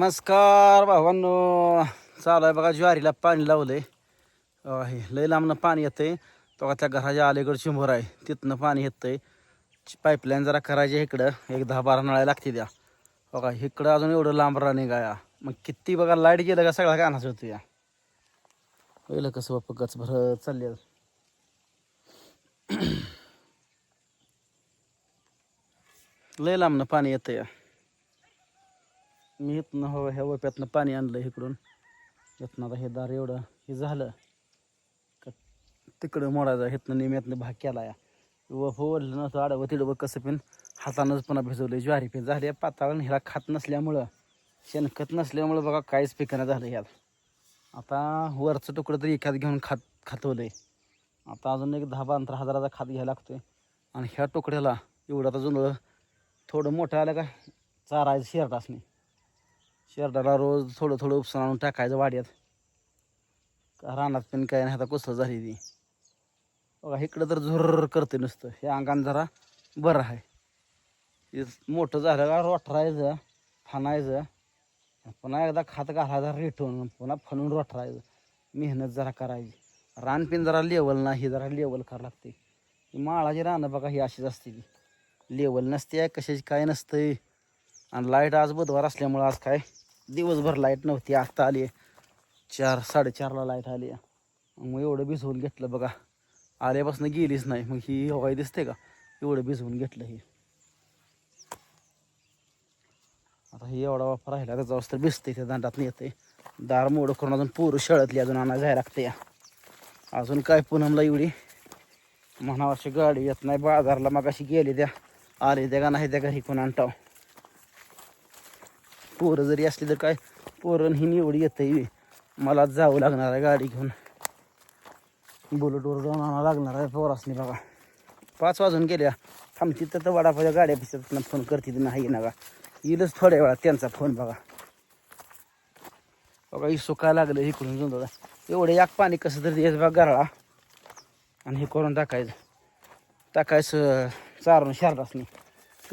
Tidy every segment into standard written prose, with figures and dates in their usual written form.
नमस्कार भावांनो. चालू आहे बघा, ज्वारीला पाणी लावलंय. हे लय लांबनं पाणी येतंय. तो का त्या घराच्या अलीकडं चिंबोर आहे, तिथनं पाणी येतंय. पाईपलाईन जरा करायची इकडं, एक 10-12 नळ्या लागते द्या बघा. इकडं अजून एवढं लांब राहणे गाया, मग किती बघा लाईट गेलं का सगळा कानाच होतो या. पहिलं कसं बाप्पा गच भरत चालले. लय लांबनं पाणी येतं या. मी इथनं ह्या वप्यातनं पाणी आणलं इकडून. इथनं आता हे दार एवढं हे झालं का तिकडं मोडायचं. इथनं निम्यातनं भाग केला या. वफ ओढलं नव्हतं आडवं तिडवं कसं पण हातानंच पुन्हा भिजवलं. ज्वारी पण झाली पाताळ. ह्याला खात नसल्यामुळं, शेणखत नसल्यामुळं बघा काहीच पिकणं झालं ह्यात. आता वरचं तुकडं तरी एखाद घेऊन खातवलं आहे. आता अजून एक 10-12 हजाराचा खात घ्यायला लागतोय. आणि ह्या तुकड्याला एवढं आता जुनं थोडं मोठं आलं का चारायचं शेरडासनी. शेरडाला रोज थोडं थोडं उपसून आणून टाकायचं वाड्यात. रानात पण काय नाही आता कुसळ झाली ती बघा. इकडं तर झुर्र करते नुसतं. हे अंगाने जरा बरं आहे. मोठं झालं का रोटरायचं, फणायचं, पुन्हा एकदा खात घालायचं रेटून, पुन्हा फणून रोटरायचं. मेहनत जरा करायची. रानपिन जरा लेवल नाही, जरा लेवल करावं लागते. माळाची रानं बघा ही अशीच असते ती, लेवल नसते कशाची काय नसतंय. आणि लाईट आज बुधवार असल्यामुळं आज काय दिवसभर लाईट नव्हती. आता आली 4-4:30ला लाईट आली. मग एवढं भिजवून घेतलं बघा. आल्यापासून गेलीच नाही. मग ही हवाई दिसते का, एवढं भिजवून घेतलं ही. आता ही एवढा वापर राहिला त्याचा तर भिजते, त्या दांडात येते. दार मोडं करून अजून पोरं शाळेतली अजून आणायला जायला लागते या. अजून काय पूनमला एवढी म्हणावाशी गाडी येत नाही. बाजारला मग अशी गेली त्या आले त्या का नाही त्या घरी कोण आणताव. पोरं जरी असली तर काय पोरण ही एवढी येते. मला जावं लागणार आहे गाडी घेऊन. बुलेटवर जाऊन आणावं लागणार आहे पोरासनी बघा. 5 वाजून गेल्या. थांबती तर वडापाच्या गाड्या पिसत फोन करते नाही ना का. येईलच थोड्या वेळात त्यांचा फोन बघा. बघा इसो काय लागलं इकडून जुंदा. एवढं एक पाणी कसं तरी द्यायचं बघा गराळा. आणि हे करून टाकायचं चारून शारदासनी.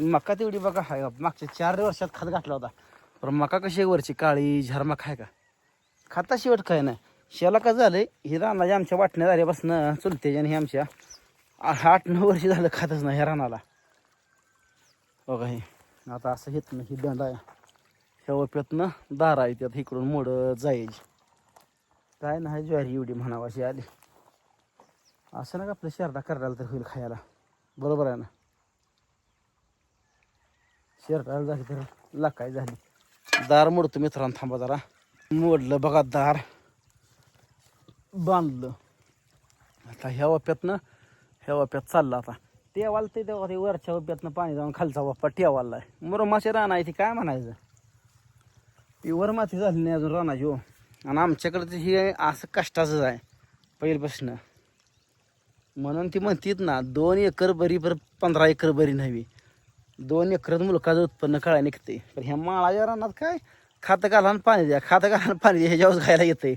मका तेवढी बघा हाय. मागच्या 4 वर्षात खत घातला होता. पण मका कशी वरची काळी झरमा खाय का खाता शेवट काय नाही. शेला का झालंय ही रानाच्या आमच्या वाटण्या झाल्यापासून चुलतेच्या आणि हे आमच्या 8-9 वर्ष झालं खातच नाही ह्या रानाला बघा. हे आता असं घेत नाही. ही दंड आहे ह्या वप्यातनं दार आहे त्यात इकडून मोड जायची. काय नाही ज्वारी एवढी म्हणावाशी आली. असं ना का आपलं शेरडा करायला तर होईल खायला. बरोबर आहे ना. शेरडाला झाली तर लाकाय झाली. दार मोडतो मित्रांनो, थांबा जरा. मोडलं बघा दार, बांधलं. आता ह्या वाप्यात चाललं. आता टेवाल ते तेव्हा ते वरच्या वाप्यातनं पाणी जाऊन खालचा वाप्पा टेवाला आहे. मुरमाशी रानायची काय म्हणायचं. ही वर माती झाली नाही अजून रानाची हो. आणि आमच्याकडे ही असं कष्टाचंच आहे पहिल्यापासून. म्हणून ती म्हणतात ना 2 एकर बरी पर 15 एकर बरी नव्हे. 2 एकरात मुलकाचं उत्पन्न काळा निघते. पण ह्या माळाच्या रानात काय खातं घाला पाणी द्या, खातं घाला पाणी द्या, ह्याच्यावर खायला येते.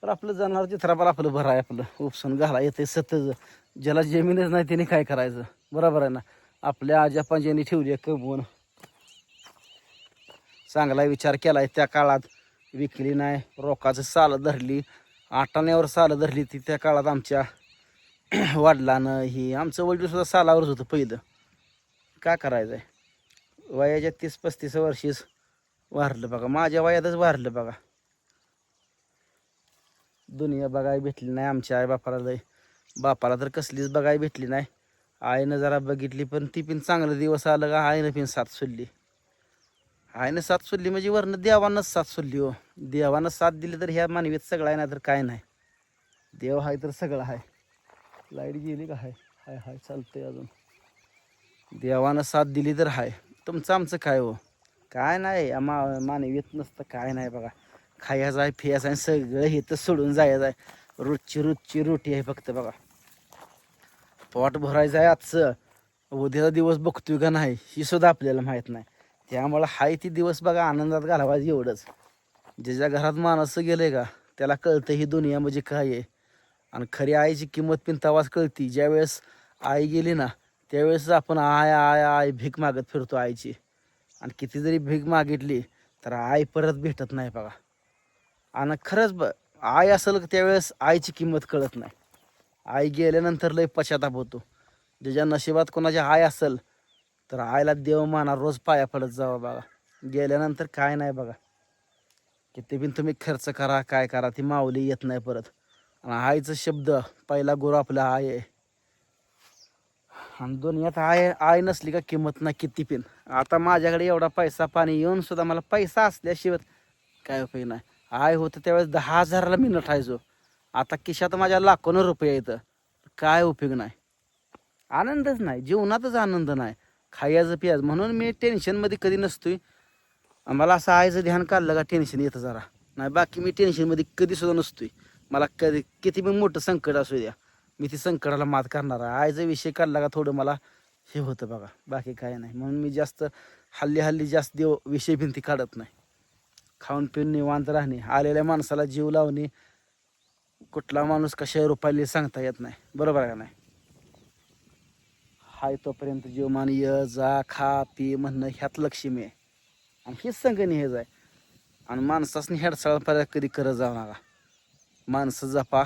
तर आपलं जनावर चित्रापाला आपलं भरा आहे, आपलं उपसून घाला येते सतत. ज्याला जमीनच नाही त्याने काय करायचं. बरोबर आहे ना. आपल्या आजा पंजांनी ठेवली कमवून. चांगला विचार केला आहे त्या काळात. विकली नाही, रोकाचं सालं धरली, आटाण्यावर सालं धरली ती त्या काळात आमच्या वडिलानं. ही आमचं वडील सुद्धा सालावरच होतं पहिलं. काय करायचं आहे. वयाच्या 30-35 वर्षीच वारलं बघा. माझ्या वयातच वारलं बघा. दुनिया बघायला भेटली नाही आमच्या आई बापाला. बापाला तर कसलीच बघायला भेटली नाही. आईनं जरा बघितली पण ती पण चांगलं दिवस आलं का आईनं पण साथ सोडली. आईनं साथ सोडली म्हणजे वरनं देवानंच साथ सोडली हो. देवानं साथ दिली तर ह्या मानवीत सगळं आहे ना तर काय नाही. देव आहे तर सगळं आहे. लाईट गेली का हाय हाय हाय चालतंय अजून. देवानं साथ दिली तर हाय. तुमचं आमचं काय हो. काय नाही मानवीत नसतं काय नाही बघा. खायचं आहे फियाचं आहे सगळं हे तर सोडून जायचं आहे. रोजची रोटी आहे फक्त बघा. पोट भरायचं आहे आजचं. उद्याचा दिवस बघतोय का नाही ही सुद्धा आपल्याला माहीत नाही. त्यामुळं हाय ती दिवस बघा आनंदात घालवायचं एवढंच. ज्याच्या घरात माणसं गेले का त्याला कळतं ही दुनिया म्हणजे काय आहे. आणि खरी आईची किंमत पण तवाच कळती ज्यावेळेस आई गेली ना. त्यावेळेस आपण आय आय आय भीक मागत फिरतो आईची. आणि किती जरी भीक मागितली तर आई परत भेटत नाही बघा. आणि खरंच आई असेल त्यावेळेस आईची किंमत कळत नाही. आई गेल्यानंतर लय पश्चाताप होतो. ज्याच्या नशिबात कोणाच्या आई असेल तर आईला देव माना, रोज पाया पडत जावं बघा. गेल्यानंतर काय नाही बघा. किती बिन तुम्ही खर्च करा, काय करा, ती माऊली येत नाही परत. आणि आईचा शब्द पहिला गुरु आपला आई आहे. आणि दुनियात आई नसली का किंमत नाही किती पिन. आता माझ्याकडे एवढा पैसा पाणी येऊन सुद्धा मला पैसा असल्याशिवाय काय उपयोग नाही. आई होतं त्यावेळेस 10,000ला मी नटायचो. आता खिशात माझ्या लाखोनं रुपये येतं, काय उपयोग नाही. आनंदच नाही, जीवनातच आनंद नाही. खायचं पियाचं म्हणून मी टेन्शनमध्ये कधी नसतोय. मला असं आईचं ध्यान काढलं का टेन्शन येतं जरा. नाही बाकी मी टेन्शनमध्ये कधी सुद्धा नसतोय. मला कधी किती पण मोठं संकट असू द्या, मी ती संकटाला मात करणार आहे. आईचा विषय काढला का थोडं मला हे होतं बघा, बाकी काय नाही. म्हणून मी जास्त हल्ली जास्त विषय भिंती काढत नाही. खाऊन पिऊन निवांत राहणे, आलेल्या माणसाला जीव लावणे. कुठला माणूस कशा रुपायला सांगता येत नाही, बरोबर आहे का नाही. हाय तोपर्यंत जीवमान ये जा खा पी म्हणणं ह्यात लक्ष्मी आहे. आणि हेच संगणी हेच आहे. आणि माणसासनी हेडसाळपर्यंत कधी करत जाऊ नका. माणसं जपा,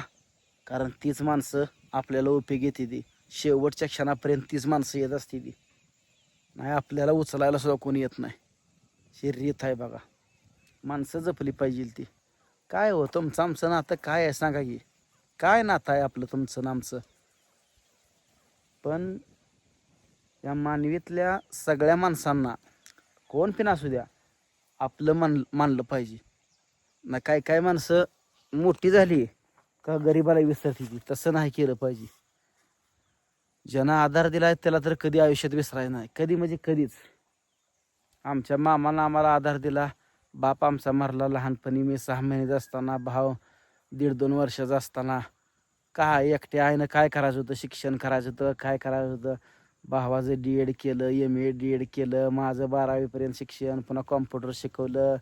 कारण तीच माणसं आपल्याला उपयोगी येते. ती शेवटच्या क्षणापर्यंत तीच माणसं येत असते. ती नाही आपल्याला उचलायला सुद्धा कोणी येत नाही. ही रीत आहे बघा, माणसं जपली पाहिजे ती. काय हो तुमचं आमचं नातं काय आहे सांगा की. काय नातं आहे आपलं तुमचं आमचं. पण या मानवीतल्या सगळ्या माणसांना कोण पण असू द्या आपलं मानलं पाहिजे. ना काय काय माणसं मोठी झाली का गरिबाला विसरते ती, तसं नाही केलं पाहिजे. ज्यांना आधार दिला त्याला तर कधी आयुष्यात विसरायचं नाही, कधी म्हणजे कधीच. आमच्या मामानं आम्हाला आधार दिला. बाप आमचा मरला लहानपणी, मी 6 महिन्याचा असताना, भाव 1.5-2 वर्षाचा असताना. काय एकट्या आईनं काय करायचं होतं, शिक्षण करायचं होतं, काय करायचं होतं. भावाचं D.Ed केलं, MA D.Ed केलं, माझं 12वीपर्यंत शिक्षण, पुन्हा कॉम्प्युटर शिकवलं.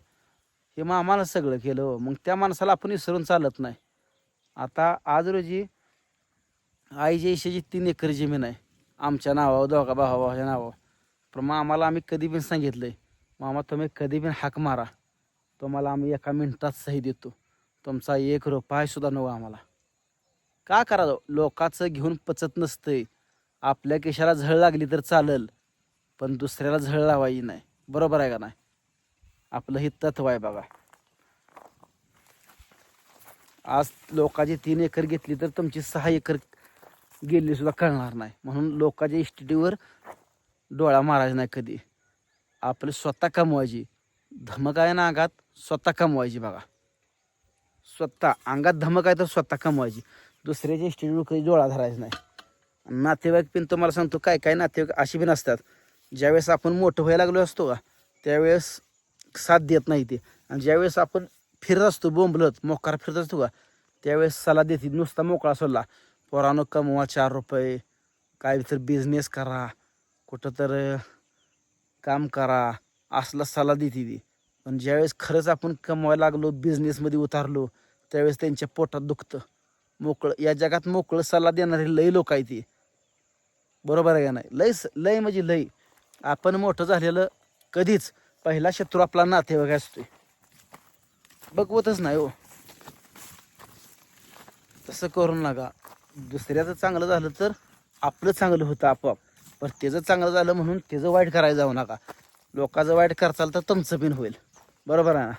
हे मामानं सगळं केलं. मग त्या माणसाला आपण विसरून चालत नाही. आता आज रोजी आईच्या इशेची 3 एकर जमीन आहे आमच्या नावावर, दोघा भावाच्या नावावर. पण मामाला आम्ही कधी पण सांगितलंय, मामा तुम्ही कधी पण हाक मारा, तुम्हाला आम्ही 1 मिनिटात सही देतो. तुमचा 1 रुपया सुद्धा नको आम्हाला. का करावं, लोकाचं घेऊन पचत नसतंय. आपल्या केशाला झळ लागली तर चालेल, पण दुसऱ्याला झळ लावायची नाही, बरोबर आहे का नाही. आपलं हे तत्व आहे बघा. आज लोकांची 3 एकर घेतली तर तुमची 6 एकर गेली सुद्धा कळणार नाही. म्हणून लोकांच्या इस्टेटीवर डोळा मारायचा नाही कधी. आपलं स्वतः कमवायची, धमक आहे ना अंगात, स्वतः कमवायची बघा. स्वतः अंगात धमक आहे तर स्वतः कमवायची, दुसऱ्याच्या इस्टेटीवर कधी डोळा धरायचा नाही. नातेवाईक पण तुम्हाला सांगतो, काय काय नातेवाईक अशी पण असतात, ज्यावेळेस आपण मोठं व्हायला लागलो असतो का त्यावेळेस साथ देत नाही ते. आणि ज्यावेळेस आपण फिरत असतो, बोंबलत मोकार फिरत असतो का, त्यावेळेस सल्ला देते नुसता मोकळा सल्ला. पोरानं कमवा 4 रुपये, काय तर बिझनेस करा, कुठं तर काम करा, असला सल्ला देते ती. पण ज्यावेळेस खरंच आपण कमवायला लागलो, बिझनेसमध्ये उतारलो, त्यावेळेस त्यांच्या पोटात दुखतं. मोकळं या जगात मोकळं सल्ला देणारे लई लोक आहे ती, बरोबर आहे का नाही. लय म्हणजे लय. आपण मोठं झालेलं कधीच पहिला शत्रू आपला नातेवाईक असतोय, बघवतच नाही हो. तसं करू नका. दुसऱ्याचं चांगलं झालं तर आपलं चांगलं होतं आपोआप, पण त्याचं चांगलं झालं म्हणून त्याचं वाईट करायला जाऊ नका. लोकांचं वाईट करचाल तर तुमचं पण होईल, बरोबर आहे ना.